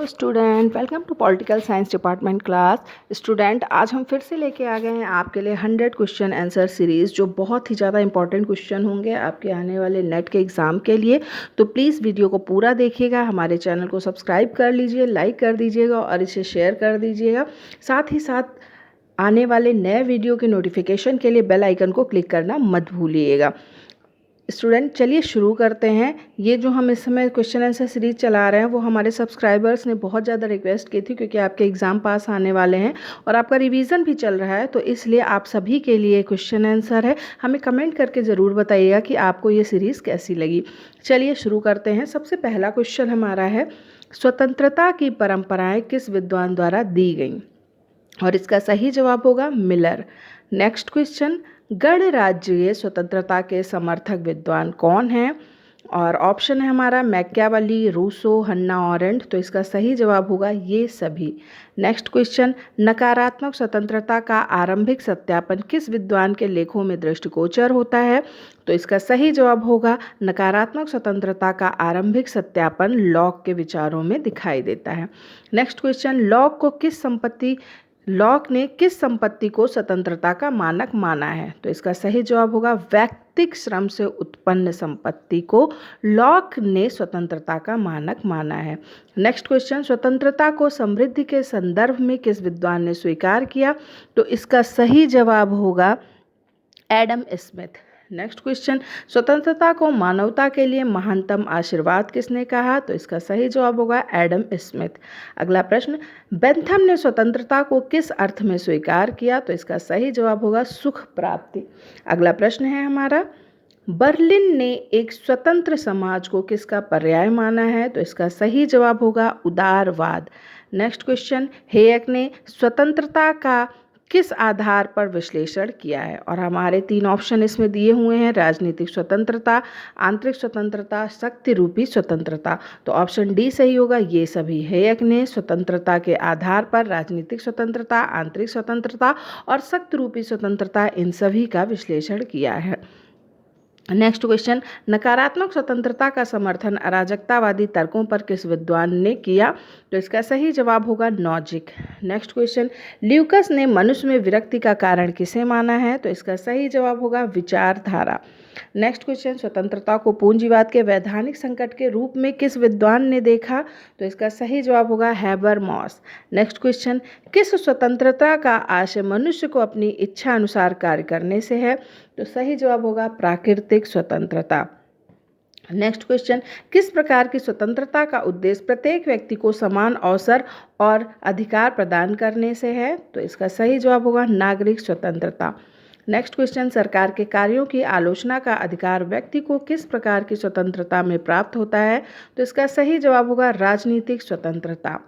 Hello student, welcome to political science department class. Student, आज हम फिर से लेके आ गए हैं आपके लिए 100 क्वेश्चन आंसर सीरीज़, जो बहुत ही ज़्यादा इंपॉर्टेंट क्वेश्चन होंगे आपके आने वाले नेट के एग्ज़ाम के लिए। तो प्लीज़ वीडियो को पूरा देखिएगा, हमारे चैनल को सब्सक्राइब कर लीजिए, लाइक कर दीजिएगा और इसे शेयर कर दीजिएगा। साथ ही साथ आने वाले नए वीडियो के नोटिफिकेशन के लिए बेल आइकन को क्लिक करना मत भूलिएगा। स्टूडेंट, चलिए शुरू करते हैं। ये जो हम इस समय क्वेश्चन आंसर सीरीज चला रहे हैं वो हमारे सब्सक्राइबर्स ने बहुत ज़्यादा रिक्वेस्ट की थी, क्योंकि आपके एग्ज़ाम पास आने वाले हैं और आपका रिवीजन भी चल रहा है, तो इसलिए आप सभी के लिए क्वेश्चन आंसर है। हमें कमेंट करके ज़रूर बताइएगा कि आपको ये सीरीज़ कैसी लगी। चलिए शुरू करते हैं। सबसे पहला क्वेश्चन हमारा है, स्वतंत्रता की परंपराएं किस विद्वान द्वारा दी गईं? और इसका सही जवाब होगा मिलर। नेक्स्ट क्वेश्चन, गणराज्यीय स्वतंत्रता के समर्थक विद्वान कौन हैं? और ऑप्शन है हमारा मैकियावेली, रूसो, हन्ना अरेंट। तो इसका सही जवाब होगा ये सभी। नेक्स्ट क्वेश्चन, नकारात्मक स्वतंत्रता का आरंभिक सत्यापन किस विद्वान के लेखों में दृष्टिगोचर होता है? तो इसका सही जवाब होगा नकारात्मक स्वतंत्रता का आरंभिक सत्यापन लॉक के विचारों में दिखाई देता है। नेक्स्ट क्वेश्चन, लॉक ने किस संपत्ति को स्वतंत्रता का मानक माना है? तो इसका सही जवाब होगा व्यक्तिक श्रम से उत्पन्न संपत्ति को लॉक ने स्वतंत्रता का मानक माना है। नेक्स्ट क्वेश्चन, स्वतंत्रता को समृद्धि के संदर्भ में किस विद्वान ने स्वीकार किया? तो इसका सही जवाब होगा एडम स्मिथ। नेक्स्ट क्वेश्चन, स्वतंत्रता को मानवता के लिए महानतम आशीर्वाद किसने कहा? तो इसका सही जवाब होगा एडम स्मिथ। अगला प्रश्न, बेंथम ने स्वतंत्रता को किस अर्थ में स्वीकार किया? तो इसका सही जवाब होगा सुख प्राप्ति। अगला प्रश्न है हमारा, बर्लिन ने एक स्वतंत्र समाज को किसका पर्याय माना है? तो इसका सही जवाब होगा उदारवाद। नेक्स्ट क्वेश्चन, हेयक ने स्वतंत्रता का किस आधार पर विश्लेषण किया है? और हमारे 3 ऑप्शन इसमें दिए हुए हैं, राजनीतिक स्वतंत्रता, आंतरिक स्वतंत्रता, शक्ति रूपी स्वतंत्रता। तो ऑप्शन डी सही होगा ये सभी। हेयक ने स्वतंत्रता के आधार पर राजनीतिक स्वतंत्रता, आंतरिक स्वतंत्रता और शक्ति रूपी स्वतंत्रता, इन सभी का विश्लेषण किया है। नेक्स्ट क्वेश्चन, नकारात्मक स्वतंत्रता का समर्थन अराजकतावादी तर्कों पर किस विद्वान ने किया? तो इसका सही जवाब होगा नॉजिक। नेक्स्ट क्वेश्चन, ल्यूकस ने मनुष्य में विरक्ति का कारण किसे माना है? तो इसका सही जवाब होगा विचारधारा। नेक्स्ट क्वेश्चन, स्वतंत्रता को पूंजीवाद के वैधानिक संकट के रूप में किस विद्वान ने देखा? तो इसका सही जवाब होगा हैबरमॉस। नेक्स्ट क्वेश्चन, किस स्वतंत्रता का आशय मनुष्य को अपनी इच्छा अनुसार कार्य करने से है? तो सही जवाब होगा प्राकृतिक स्वतंत्रता। नेक्स्ट क्वेश्चन, किस प्रकार की स्वतंत्रता का उद्देश्य प्रत्येक व्यक्ति को समान अवसर और अधिकार प्रदान करने से है? तो इसका सही जवाब होगा नागरिक स्वतंत्रता। नेक्स्ट क्वेश्चन, सरकार के कार्यों की आलोचना का अधिकार व्यक्ति को किस प्रकार की स्वतंत्रता में प्राप्त होता है? तो इसका सही जवाब होगा राजनीतिक स्वतंत्रता।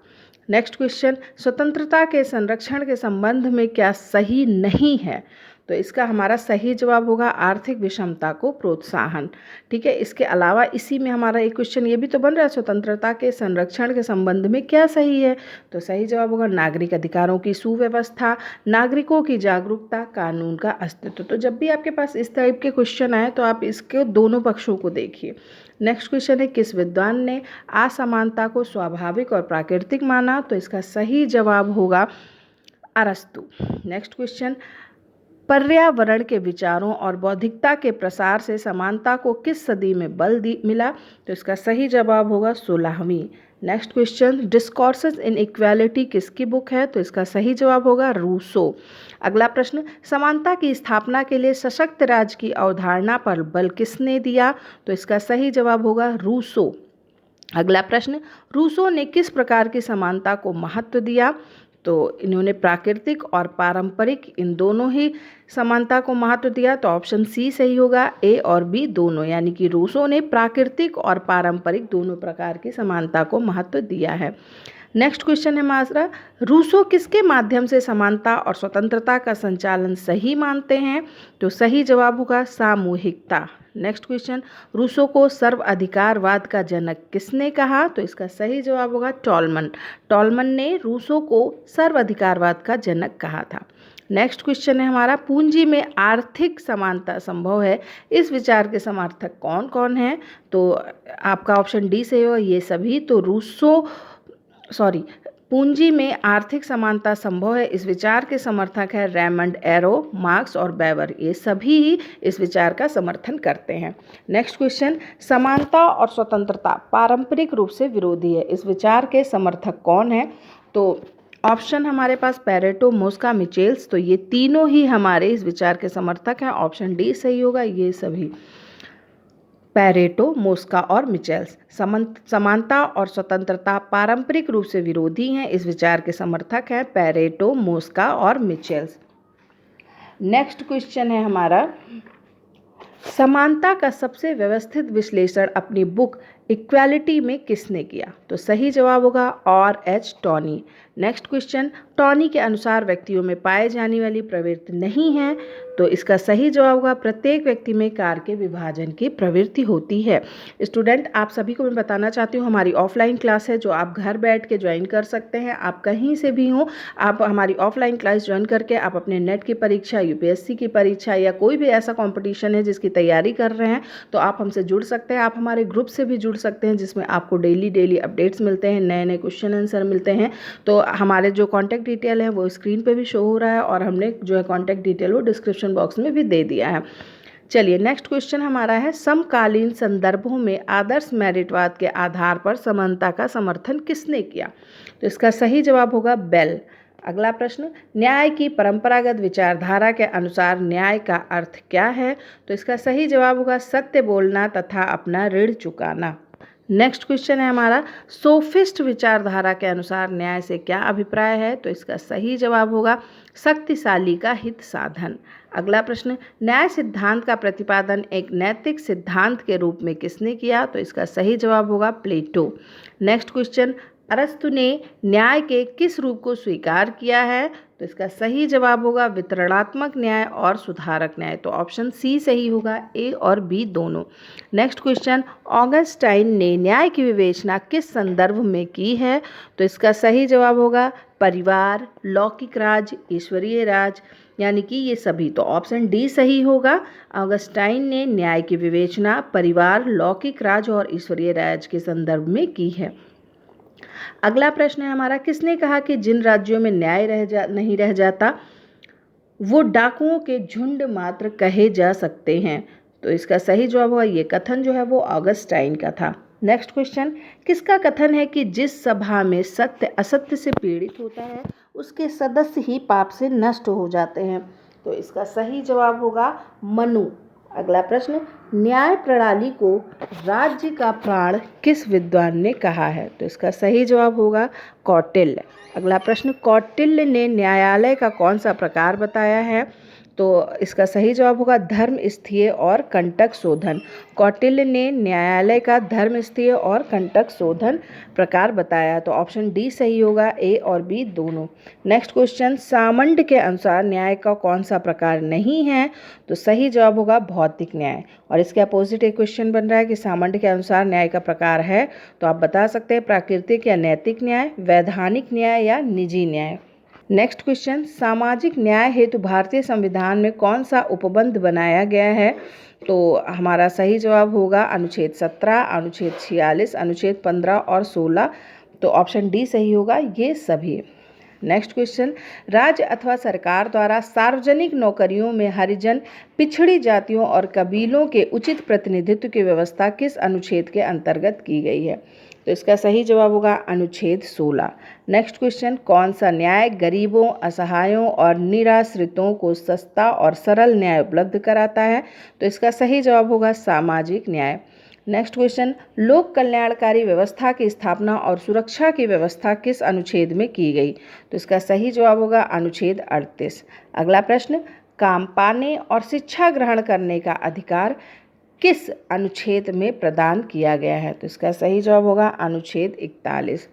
नेक्स्ट क्वेश्चन, स्वतंत्रता के संरक्षण के संबंध में क्या सही नहीं है? तो इसका हमारा सही जवाब होगा आर्थिक विषमता को प्रोत्साहन। ठीक है, इसके अलावा इसी में हमारा एक क्वेश्चन ये भी तो बन रहा है, स्वतंत्रता के संरक्षण के संबंध में क्या सही है? तो सही जवाब होगा नागरिक अधिकारों की सुव्यवस्था, नागरिकों की जागरूकता, कानून का अस्तित्व। तो जब भी आपके पास इस टाइप के क्वेश्चन आए तो आप इसके दोनों पक्षों को देखिए। नेक्स्ट क्वेश्चन है, किस विद्वान ने असमानता को स्वाभाविक और प्राकृतिक माना? तो इसका सही जवाब होगा अरस्तु। नेक्स्ट क्वेश्चन, पर्यावरण के विचारों और बौद्धिकता के प्रसार से समानता को किस सदी में बल मिला? तो इसका सही जवाब होगा 16वीं। Next question, discourses in equality किसकी बुक है? तो इसका सही जवाब होगा रूसो। अगला प्रश्न, समानता की स्थापना के लिए सशक्त राज्य की अवधारणा पर बल किसने दिया? तो इसका सही जवाब होगा रूसो। अगला प्रश्न, रूसो ने किस प्रकार की समानता को महत्व दिया? तो इन्होंने प्राकृतिक और पारंपरिक इन दोनों ही समानता को महत्व दिया। तो ऑप्शन सी सही होगा, ए और बी दोनों, यानी कि रूसो ने प्राकृतिक और पारंपरिक दोनों प्रकार की समानता को महत्व दिया है। नेक्स्ट क्वेश्चन है हमारा, रूसो किसके माध्यम से समानता और स्वतंत्रता का संचालन सही मानते हैं? तो सही जवाब होगा सामूहिकता। नेक्स्ट क्वेश्चन, रूसो को सर्वाधिकारवाद का जनक किसने कहा? तो इसका सही जवाब होगा टॉलमन। टॉलमन ने रूसो को सर्वाधिकारवाद का जनक कहा था। नेक्स्ट क्वेश्चन है हमारा, पूंजी में आर्थिक समानता संभव है, इस विचार के समर्थक कौन कौन हैं? तो आपका ऑप्शन डी सही हो, ये सभी। तो रूसो सॉरी पूंजी में आर्थिक समानता संभव है, इस विचार के समर्थक है रेमंड एरो, मार्क्स और बेवर। ये सभी ही इस विचार का समर्थन करते हैं। नेक्स्ट क्वेश्चन, समानता और स्वतंत्रता पारंपरिक रूप से विरोधी है, इस विचार के समर्थक कौन है? तो ऑप्शन हमारे पास पेरेटो, मोस्का, मिचेल्स। तो ये तीनों ही हमारे इस विचार के समर्थक हैं। ऑप्शन डी सही होगा, ये सभी पेरेटो, मोस्का और मिचेल्स। समानता और स्वतंत्रता पारंपरिक रूप से विरोधी हैं, इस विचार के समर्थक हैं पेरेटो, मोस्का और मिचेल्स। नेक्स्ट क्वेश्चन है हमारा, समानता का सबसे व्यवस्थित विश्लेषण अपनी बुक इक्वालिटी में किसने किया? तो सही जवाब होगा और H Tawney. Next question, Tawney के अनुसार व्यक्तियों में पाए जाने वाली प्रवृत्ति नहीं है, तो इसका सही जवाब होगा प्रत्येक व्यक्ति में कार्य के विभाजन की प्रवृत्ति होती है। स्टूडेंट, आप सभी को मैं बताना चाहती हूँ, हमारी ऑफलाइन क्लास है जो आप घर बैठ के ज्वाइन कर सकते हैं। आप कहीं से भी हों, आप हमारी ऑफलाइन क्लास ज्वाइन करके आप अपने नेट की परीक्षा, यूपीएससी की परीक्षा या कोई भी ऐसा कॉम्पिटिशन है जिसकी तैयारी कर रहे हैं, तो आप हमसे जुड़ सकते हैं। आप हमारे ग्रुप से भी जुड़ सकते हैं जिसमें आपको डेली अपडेट्स मिलते हैं, नए नए क्वेश्चन आंसर मिलते हैं। तो हमारे जो कॉन्टैक्ट डिटेल है वो स्क्रीन पे भी शो हो रहा है और हमने जो है कॉन्टैक्ट डिटेल वो डिस्क्रिप्शन बॉक्स में भी दे दिया है। चलिए नेक्स्ट क्वेश्चन हमारा है, समकालीन संदर्भों में आदर्श मेरिटवाद के आधार पर समानता का समर्थन किसने किया? तो इसका सही जवाब होगा बेल। अगला प्रश्न, न्याय की परंपरागत विचारधारा के अनुसार न्याय का अर्थ क्या है? तो इसका सही जवाब होगा सत्य बोलना तथा अपना ऋण चुकाना। नेक्स्ट क्वेश्चन है हमारा, सोफिस्ट विचारधारा के अनुसार न्याय से क्या अभिप्राय है? तो इसका सही जवाब होगा शक्तिशाली का हित साधन। अगला प्रश्न, न्याय सिद्धांत का प्रतिपादन एक नैतिक सिद्धांत के रूप में किसने किया? तो इसका सही जवाब होगा प्लेटो। नेक्स्ट क्वेश्चन, अरस्तु ने न्याय के किस रूप को स्वीकार किया है? तो इसका सही जवाब होगा वितरणात्मक न्याय और सुधारक न्याय। तो ऑप्शन सी सही होगा, ए और बी दोनों। नेक्स्ट क्वेश्चन, ऑगस्टाइन ने न्याय की विवेचना किस संदर्भ में की है? तो इसका सही जवाब होगा परिवार, लौकिक राज, ईश्वरीय राज, यानी कि ये सभी। तो ऑप्शन डी सही होगा, ऑगस्टाइन ने न्याय की विवेचना परिवार, लौकिक राज और ईश्वरीय राज के संदर्भ में की है। अगला प्रश्न है हमारा, किसने कहा कि जिन राज्यों में न्याय नहीं रह जाता वो डाकुओं के झुंड मात्र कहे जा सकते हैं? तो इसका सही जवाब होगा, ये कथन जो है वो ऑगस्टाइन का था। नेक्स्ट क्वेश्चन, किसका कथन है कि जिस सभा में सत्य असत्य से पीड़ित होता है उसके सदस्य ही पाप से नष्ट हो जाते हैं? तो इसका सही जवाब होगा मनु। अगला प्रश्न, न्याय प्रणाली को राज्य का प्राण किस विद्वान ने कहा है? तो इसका सही जवाब होगा कौटिल्य। अगला प्रश्न, कौटिल्य ने न्यायालय का कौन सा प्रकार बताया है? तो इसका सही जवाब होगा धर्मस्थीय और कंटक शोधन। कौटिल्य ने न्यायालय का धर्मस्थीय और कंटक शोधन प्रकार बताया। तो ऑप्शन डी सही होगा, ए और बी दोनों। नेक्स्ट क्वेश्चन, सामंड के अनुसार न्याय का कौन सा प्रकार नहीं है? तो सही जवाब होगा भौतिक न्याय। और इसके अपोजिट एक क्वेश्चन बन रहा है कि सामंड के अनुसार न्याय का प्रकार है, तो आप बता सकते हैं प्राकृतिक या नैतिक न्याय, वैधानिक न्याय या निजी न्याय। नेक्स्ट क्वेश्चन, सामाजिक न्याय हेतु भारतीय संविधान में कौन सा उपबंध बनाया गया है? तो हमारा सही जवाब होगा अनुच्छेद 17, अनुच्छेद 46, अनुच्छेद 15 और 16। तो ऑप्शन डी सही होगा, ये सभी। नेक्स्ट क्वेश्चन, राज्य अथवा सरकार द्वारा सार्वजनिक नौकरियों में हरिजन, पिछड़ी जातियों और कबीलों के उचित प्रतिनिधित्व की व्यवस्था किस अनुच्छेद के अंतर्गत की गई है? तो इसका सही जवाब होगा अनुच्छेद 16। नेक्स्ट क्वेश्चन, कौन सा न्याय गरीबों, असहायों और निराश्रितों को सस्ता और सरल न्याय उपलब्ध कराता है? तो इसका सही जवाब होगा सामाजिक न्याय। नेक्स्ट क्वेश्चन, लोक कल्याणकारी व्यवस्था की स्थापना और सुरक्षा की व्यवस्था किस अनुच्छेद में की गई? तो इसका सही जवाब होगा अनुच्छेद 38। अगला प्रश्न, काम पाने और शिक्षा ग्रहण करने का अधिकार किस अनुच्छेद में प्रदान किया गया है? तो इसका सही जवाब होगा अनुच्छेद 41।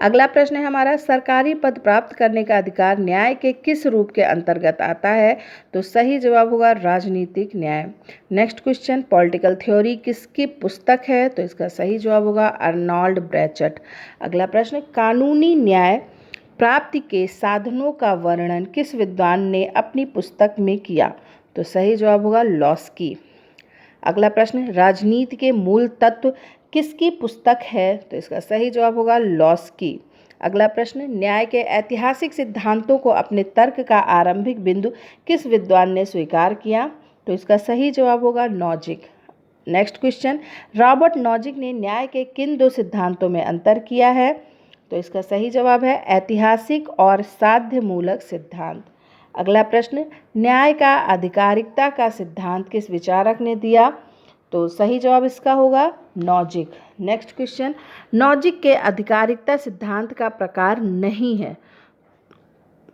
अगला प्रश्न है हमारा, सरकारी पद प्राप्त करने का अधिकार न्याय के किस रूप के अंतर्गत आता है? तो सही जवाब होगा राजनीतिक न्याय। नेक्स्ट क्वेश्चन, पॉलिटिकल थ्योरी किसकी पुस्तक है? तो इसका सही जवाब होगा अर्नोल्ड ब्रैचट। अगला प्रश्न, कानूनी न्याय प्राप्ति के साधनों का वर्णन किस विद्वान ने अपनी पुस्तक में किया? तो सही जवाब होगा लॉस्की। अगला प्रश्न, राजनीति के मूल तत्व किसकी पुस्तक है? तो इसका सही जवाब होगा लॉस की। अगला प्रश्न, न्याय के ऐतिहासिक सिद्धांतों को अपने तर्क का आरंभिक बिंदु किस विद्वान ने स्वीकार किया? तो इसका सही जवाब होगा Nozick. Next question, Robert Nozick ने न्याय के किन दो सिद्धांतों में अंतर किया है? तो इसका सही जवाब है ऐतिहासिक और साध्यमूलक सिद्धांत। अगला प्रश्न, न्याय का आधिकारिकता का सिद्धांत किस विचारक ने दिया? तो सही जवाब इसका होगा नॉजिक। नेक्स्ट क्वेश्चन, नॉजिक के आधिकारिकता सिद्धांत का प्रकार नहीं है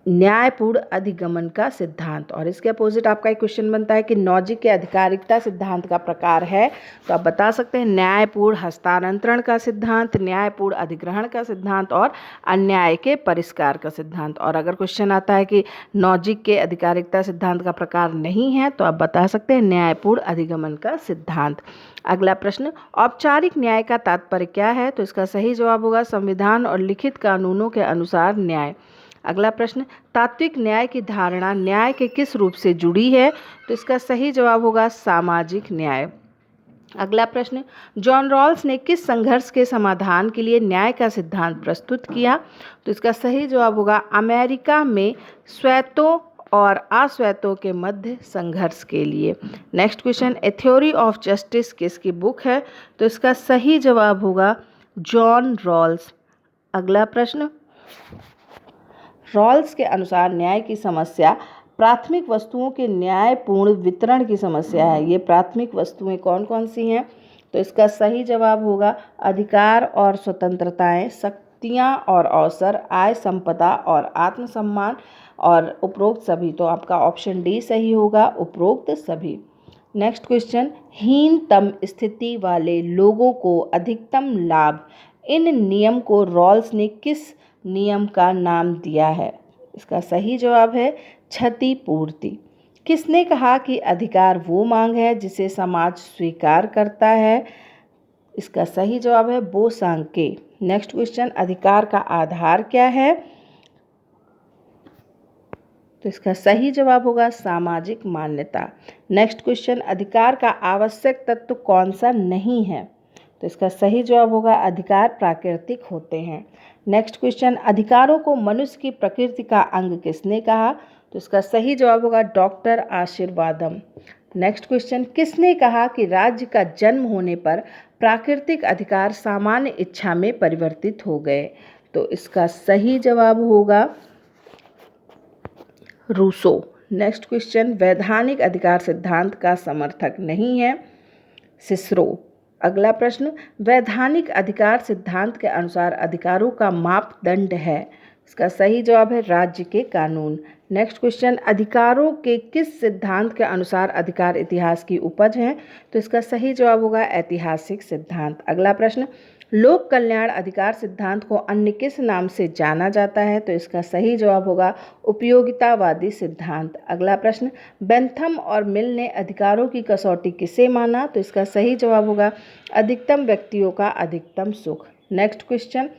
न्यायपूर्ण अधिगमन का सिद्धांत। और इसके अपोजिट आपका एक क्वेश्चन बनता है कि नॉजिक के आधिकारिकता सिद्धांत का प्रकार है, तो आप बता सकते हैं न्यायपूर्ण हस्तांतरण का सिद्धांत, न्यायपूर्ण अधिग्रहण का सिद्धांत और अन्याय के परिष्कार का सिद्धांत। और अगर क्वेश्चन आता है कि नॉजिक के आधिकारिकता सिद्धांत का प्रकार नहीं है, तो आप बता सकते हैं न्यायपूर्ण अधिगमन का सिद्धांत। अगला प्रश्न, औपचारिक न्याय का तात्पर्य क्या है? तो इसका सही जवाब होगा संविधान और लिखित कानूनों के अनुसार न्याय। अगला प्रश्न, तात्विक न्याय की धारणा न्याय के किस रूप से जुड़ी है? तो इसका सही जवाब होगा सामाजिक न्याय। अगला प्रश्न, जॉन रॉल्स ने किस संघर्ष के समाधान के लिए न्याय का सिद्धांत प्रस्तुत किया? तो इसका सही जवाब होगा अमेरिका में स्वैतों और अश्वैतों के मध्य संघर्ष के लिए। Next question, A theory of justice किसकी बुक है? तो इसका सही जवाब होगा जॉन रॉल्स। अगला प्रश्न, रॉल्स के अनुसार न्याय की समस्या प्राथमिक वस्तुओं के न्यायपूर्ण वितरण की समस्या है। ये प्राथमिक वस्तुएं कौन कौन सी हैं? तो इसका सही जवाब होगा अधिकार और स्वतंत्रताएं, शक्तियां और अवसर, आय, संपदा और आत्मसम्मान और उपरोक्त सभी। तो आपका ऑप्शन डी सही होगा, उपरोक्त सभी। नेक्स्ट क्वेश्चन, हीनतम स्थिति वाले लोगों को अधिकतम लाभ, इन नियम को रॉल्स ने किस नियम का नाम दिया है? इसका सही जवाब है क्षतिपूर्ति। किसने कहा कि अधिकार वो मांग है जिसे समाज स्वीकार करता है? इसका सही जवाब है बोसांके। नेक्स्ट क्वेश्चन, अधिकार का आधार क्या है? तो इसका सही जवाब होगा सामाजिक मान्यता। नेक्स्ट क्वेश्चन, अधिकार का आवश्यक तत्व कौन सा नहीं है? तो इसका सही जवाब होगा अधिकार प्राकृतिक होते हैं। नेक्स्ट क्वेश्चन, अधिकारों को मनुष्य की प्रकृति का अंग किसने कहा? तो इसका सही जवाब होगा डॉक्टर आशीर्वादम। नेक्स्ट क्वेश्चन, किसने कहा कि राज्य का जन्म होने पर प्राकृतिक अधिकार सामान्य इच्छा में परिवर्तित हो गए? तो इसका सही जवाब होगा रूसो। नेक्स्ट क्वेश्चन, वैधानिक अधिकार सिद्धांत का समर्थक नहीं है सिसरो। अगला प्रश्न, वैधानिक अधिकार सिद्धांत के अनुसार अधिकारों का मापदंड है? इसका सही जवाब है राज्य के कानून। नेक्स्ट क्वेश्चन, अधिकारों के किस सिद्धांत के अनुसार अधिकार इतिहास की उपज है? तो इसका सही जवाब होगा ऐतिहासिक सिद्धांत। अगला प्रश्न, लोक कल्याण अधिकार सिद्धांत को अन्य किस नाम से जाना जाता है? तो इसका सही जवाब होगा उपयोगितावादी सिद्धांत। अगला प्रश्न, बेंथम और मिल ने अधिकारों की कसौटी किसे माना? तो इसका सही जवाब होगा अधिकतम व्यक्तियों का अधिकतम सुख। नेक्स्ट क्वेश्चन,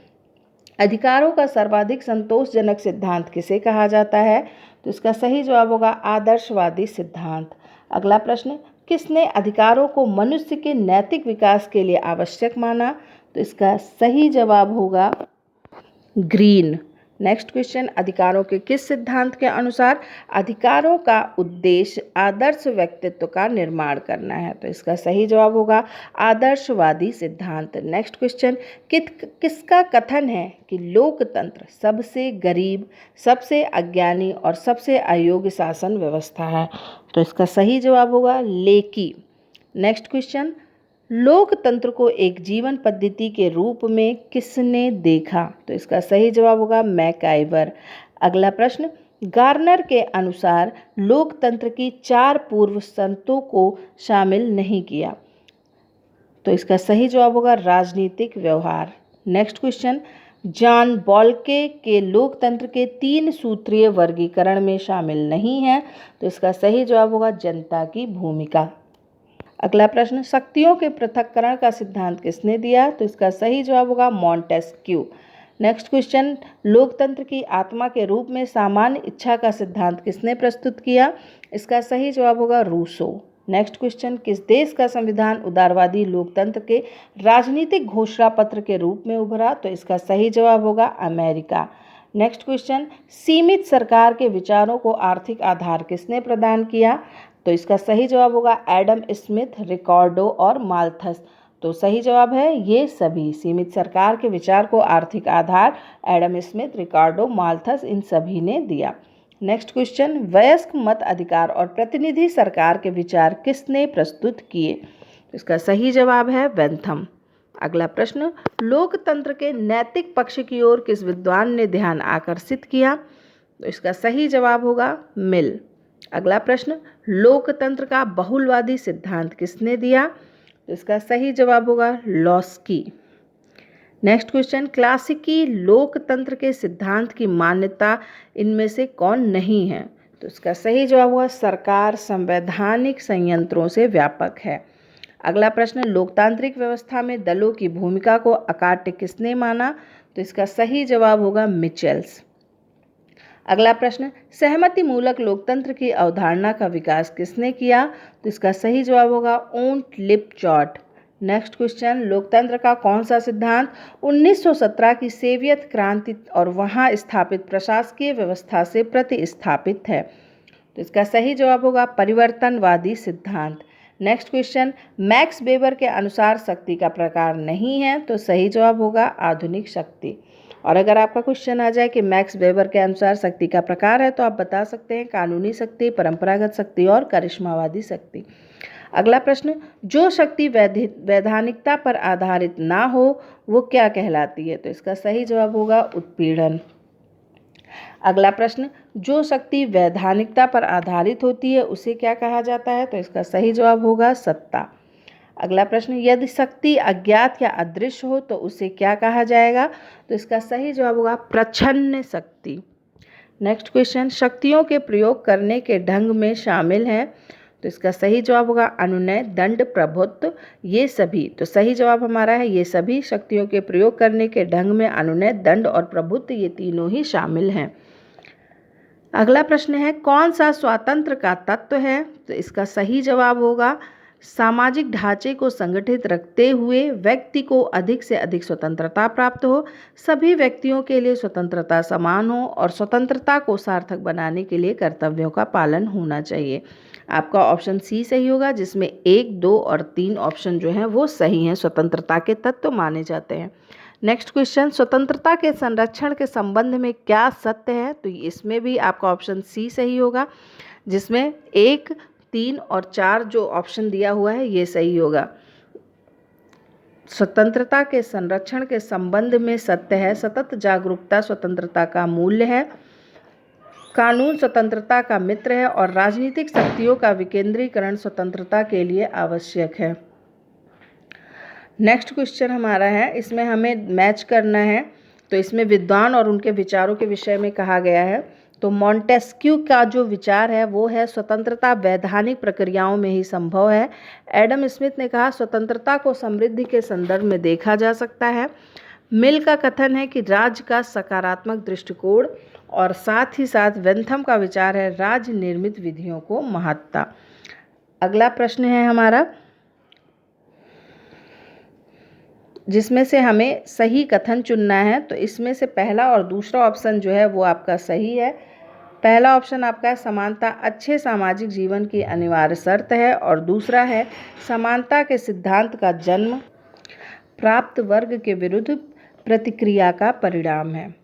अधिकारों का सर्वाधिक संतोषजनक सिद्धांत किसे कहा जाता है? तो इसका सही जवाब होगा आदर्शवादी सिद्धांत। अगला प्रश्न, किसने अधिकारों को मनुष्य के नैतिक विकास के लिए आवश्यक माना? तो इसका सही जवाब होगा ग्रीन। नेक्स्ट क्वेश्चन, अधिकारों के किस सिद्धांत के अनुसार अधिकारों का उद्देश्य आदर्श व्यक्तित्व का निर्माण करना है? तो इसका सही जवाब होगा आदर्शवादी सिद्धांत। नेक्स्ट क्वेश्चन, किसका कथन है कि लोकतंत्र सबसे गरीब, सबसे अज्ञानी और सबसे अयोग्य शासन व्यवस्था है? तो इसका सही जवाब होगा लेकी। नेक्स्ट क्वेश्चन, लोकतंत्र को एक जीवन पद्धति के रूप में किसने देखा? तो इसका सही जवाब होगा मैकाइवर। अगला प्रश्न, गार्नर के अनुसार लोकतंत्र की 4 पूर्व शर्तों को शामिल नहीं किया। तो इसका सही जवाब होगा राजनीतिक व्यवहार। नेक्स्ट क्वेश्चन, जॉन बॉल्के के लोकतंत्र के 3 सूत्रीय वर्गीकरण में शामिल नहीं है। तो इसका सही जवाब होगा जनता की भूमिका। अगला प्रश्न, शक्तियों के पृथक्करण का सिद्धांत किसने दिया? तो इसका सही जवाब होगा मॉन्टेस्क्यू। नेक्स्ट क्वेश्चन, लोकतंत्र की आत्मा के रूप में सामान्य इच्छा का सिद्धांत किसने प्रस्तुत किया? इसका सही जवाब होगा रूसो। नेक्स्ट क्वेश्चन, किस देश का संविधान उदारवादी लोकतंत्र के राजनीतिक घोषणा पत्र के रूप में उभरा? तो इसका सही जवाब होगा अमेरिका। नेक्स्ट क्वेश्चन, सीमित सरकार के विचारों को आर्थिक आधार किसने प्रदान किया? तो इसका सही जवाब होगा एडम स्मिथ, रिकार्डो और माल्थस। तो सही जवाब है ये सभी। सीमित सरकार के विचार को आर्थिक आधार एडम स्मिथ, रिकार्डो, माल्थस इन सभी ने दिया। नेक्स्ट क्वेश्चन, वयस्क मत अधिकार और प्रतिनिधि सरकार के विचार किसने प्रस्तुत किए? इसका सही जवाब है बेंथम। अगला प्रश्न, लोकतंत्र के नैतिक पक्ष की ओर किस विद्वान ने ध्यान आकर्षित किया? तो इसका सही जवाब होगा मिल। अगला प्रश्न, लोकतंत्र का बहुलवादी सिद्धांत किसने दिया? तो इसका सही जवाब होगा लॉस्की। नेक्स्ट क्वेश्चन, क्लासिकी लोकतंत्र के सिद्धांत की मान्यता इनमें से कौन नहीं है? तो इसका सही जवाब होगा सरकार संवैधानिक संयंत्रों से व्यापक है। अगला प्रश्न, लोकतांत्रिक व्यवस्था में दलों की भूमिका को अकाट्य किसने माना? तो इसका सही जवाब होगा मिचेल्स। अगला प्रश्न, सहमति मूलक लोकतंत्र की अवधारणा का विकास किसने किया? तो इसका सही जवाब होगा ओंट लिपचॉट। नेक्स्ट क्वेश्चन, लोकतंत्र का कौन सा सिद्धांत 1917 की सोवियत क्रांति और वहां स्थापित प्रशासकीय व्यवस्था से प्रतिस्थापित है? तो इसका सही जवाब होगा परिवर्तनवादी सिद्धांत। नेक्स्ट क्वेश्चन, मैक्स वेबर के अनुसार शक्ति का प्रकार नहीं है, तो सही जवाब होगा आधुनिक शक्ति। और अगर आपका क्वेश्चन आ जाए कि मैक्स वेबर के अनुसार शक्ति का प्रकार है, तो आप बता सकते हैं कानूनी शक्ति, परंपरागत शक्ति और करिश्मावादी शक्ति। अगला प्रश्न, जो शक्ति वैधानिकता पर आधारित ना हो वो क्या कहलाती है? तो इसका सही जवाब होगा उत्पीड़न। अगला प्रश्न, जो शक्ति वैधानिकता पर आधारित होती है उसे क्या कहा जाता है? तो इसका सही जवाब होगा सत्ता। अगला प्रश्न, यदि शक्ति अज्ञात या अदृश्य हो तो उसे क्या कहा जाएगा? तो इसका सही जवाब होगा प्रच्छन्न शक्ति। नेक्स्ट क्वेश्चन, शक्तियों के प्रयोग करने के ढंग में शामिल हैं? तो इसका सही जवाब होगा अनुनय, दंड, प्रभुत्व, ये सभी। तो सही जवाब हमारा है ये सभी। शक्तियों के प्रयोग करने के ढंग में अनुनय, दंड और प्रभुत्व ये तीनों ही शामिल हैं। अगला प्रश्न है, कौन सा स्वातंत्र्य का तत्व है? तो इसका सही जवाब होगा सामाजिक ढांचे को संगठित रखते हुए व्यक्ति को अधिक से अधिक स्वतंत्रता प्राप्त हो, सभी व्यक्तियों के लिए स्वतंत्रता समान हो और स्वतंत्रता को सार्थक बनाने के लिए कर्तव्यों का पालन होना चाहिए। आपका ऑप्शन सी सही होगा, जिसमें 1, 2 और 3 ऑप्शन जो हैं वो सही हैं, स्वतंत्रता के तत्व माने जाते हैं। नेक्स्ट क्वेश्चन, स्वतंत्रता के संरक्षण के संबंध में क्या सत्य है? तो इसमें भी आपका ऑप्शन सी सही होगा, जिसमें 1, 3 और 4 जो ऑप्शन दिया हुआ है ये सही होगा। स्वतंत्रता के संरक्षण के संबंध में सत्य है, सतत जागरूकता स्वतंत्रता का मूल्य है, कानून स्वतंत्रता का मित्र है और राजनीतिक शक्तियों का विकेंद्रीकरण स्वतंत्रता के लिए आवश्यक है। नेक्स्ट क्वेश्चन हमारा है, इसमें हमें मैच करना है। तो इसमें विद्वान और उनके विचारों के विषय में कहा गया है। तो मॉन्टेस्क्यू का जो विचार है वो है स्वतंत्रता वैधानिक प्रक्रियाओं में ही संभव है। एडम स्मिथ ने कहा स्वतंत्रता को समृद्धि के संदर्भ में देखा जा सकता है। मिल का कथन है कि राज्य का सकारात्मक दृष्टिकोण, और साथ ही साथ बेंथम का विचार है राज्य निर्मित विधियों को महत्ता। अगला प्रश्न है हमारा, जिसमें से हमें सही कथन चुनना है। तो इसमें से पहला और दूसरा ऑप्शन जो है वो आपका सही है। पहला ऑप्शन आपका है समानता अच्छे सामाजिक जीवन की अनिवार्य शर्त है, और दूसरा है समानता के सिद्धांत का जन्म प्राप्त वर्ग के विरुद्ध प्रतिक्रिया का परिणाम है।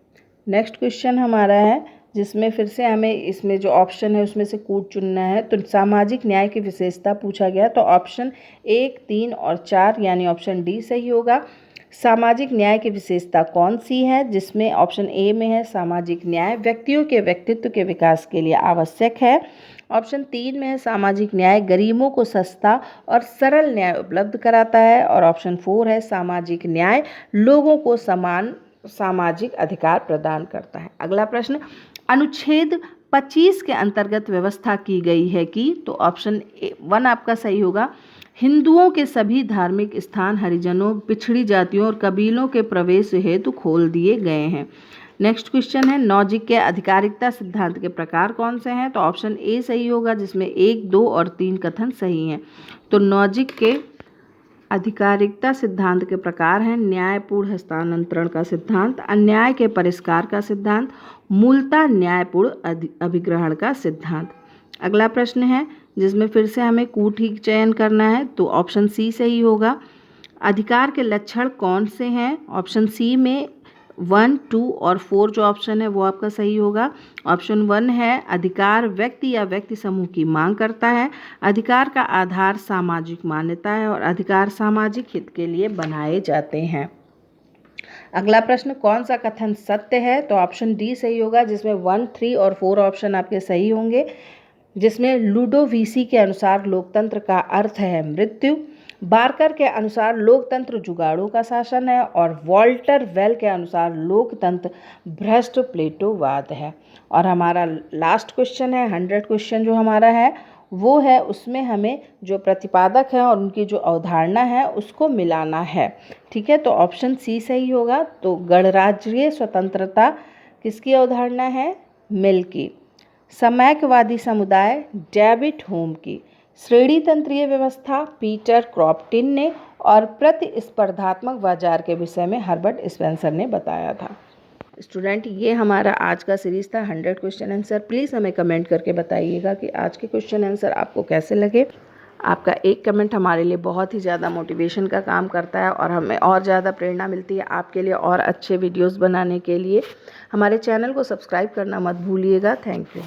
नेक्स्ट क्वेश्चन हमारा है, जिसमें फिर से हमें इसमें जो ऑप्शन है उसमें से कूट चुनना है। तो सामाजिक न्याय की विशेषता पूछा गया, तो ऑप्शन 1, 3 और 4 यानी ऑप्शन डी सही होगा। सामाजिक न्याय की विशेषता कौन सी है? जिसमें ऑप्शन ए में है सामाजिक न्याय व्यक्तियों के व्यक्तित्व के विकास के लिए आवश्यक है। ऑप्शन 3 में है सामाजिक न्याय गरीबों को सस्ता और सरल न्याय उपलब्ध कराता है, और ऑप्शन 4 है सामाजिक न्याय लोगों को समान सामाजिक अधिकार प्रदान करता है। अगला प्रश्न, अनुच्छेद 25 के अंतर्गत व्यवस्था की गई है कि? तो ऑप्शन 1 आपका सही होगा, हिंदुओं के सभी धार्मिक स्थान हरिजनों, पिछड़ी जातियों और कबीलों के प्रवेश हेतु खोल दिए गए हैं। नेक्स्ट क्वेश्चन है, नॉजिक के आधिकारिकता सिद्धांत के प्रकार कौन से हैं? तो ऑप्शन ए सही होगा, जिसमें 1, 2 और 3 कथन सही हैं। तो नॉजिक के आधिकारिकता सिद्धांत के प्रकार हैं, न्यायपूर्ण हस्तांतरण का सिद्धांत, अन्याय के परिष्कार का सिद्धांत, मूलतः न्यायपूर्ण अभिग्रहण का सिद्धांत। अगला प्रश्न है जिसमें फिर से हमें कूट चयन करना है, तो ऑप्शन सी सही होगा। अधिकार के लक्षण कौन से हैं? ऑप्शन सी में 1, 2 और 4 जो ऑप्शन है वो आपका सही होगा। ऑप्शन 1 है, अधिकार व्यक्ति या व्यक्ति समूह की मांग करता है, अधिकार का आधार सामाजिक मान्यता है और अधिकार सामाजिक हित के लिए बनाए जाते हैं। अगला प्रश्न, कौन सा कथन सत्य है? तो ऑप्शन डी सही होगा, जिसमें 1, 3 और 4 ऑप्शन आपके सही होंगे, जिसमें लुडोविसी के अनुसार लोकतंत्र का अर्थ है मृत्यु, बार्कर के अनुसार लोकतंत्र जुगाड़ों का शासन है और वॉल्टर वेल के अनुसार लोकतंत्र भ्रष्ट प्लेटोवाद है। और हमारा लास्ट क्वेश्चन है, 100 क्वेश्चन जो हमारा है वो है, उसमें हमें जो प्रतिपादक है और उनकी जो अवधारणा है उसको मिलाना है। ठीक है, तो ऑप्शन सी सही होगा। तो गणराज्यीय स्वतंत्रता किसकी अवधारणा है? मिल की। समैकवादी समुदाय डेविड ह्यूम की। श्रेणी तंत्रीय व्यवस्था पीटर क्रॉप्टन ने, और प्रतिस्पर्धात्मक बाजार के विषय में हर्बर्ट स्पेंसर ने बताया था। स्टूडेंट, ये हमारा आज का सीरीज़ था 100 क्वेश्चन आंसर। प्लीज़ हमें कमेंट करके बताइएगा कि आज के क्वेश्चन आंसर आपको कैसे लगे। आपका एक कमेंट हमारे लिए बहुत ही ज़्यादा मोटिवेशन का काम करता है और हमें और ज़्यादा प्रेरणा मिलती है आपके लिए और अच्छे वीडियोस बनाने के लिए। हमारे चैनल को सब्सक्राइब करना मत भूलिएगा। Thank you.